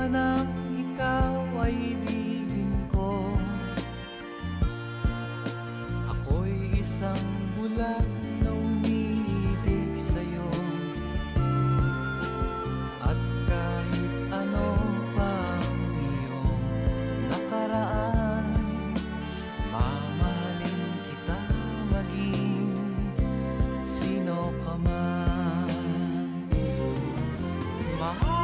sanang ikaw ay ibigin ko. Ako'y isang bulag na umiibig sa'yo. At kahit ano pa ang iyong nakaraan, mamahalin kita maging sino ka man. Mahal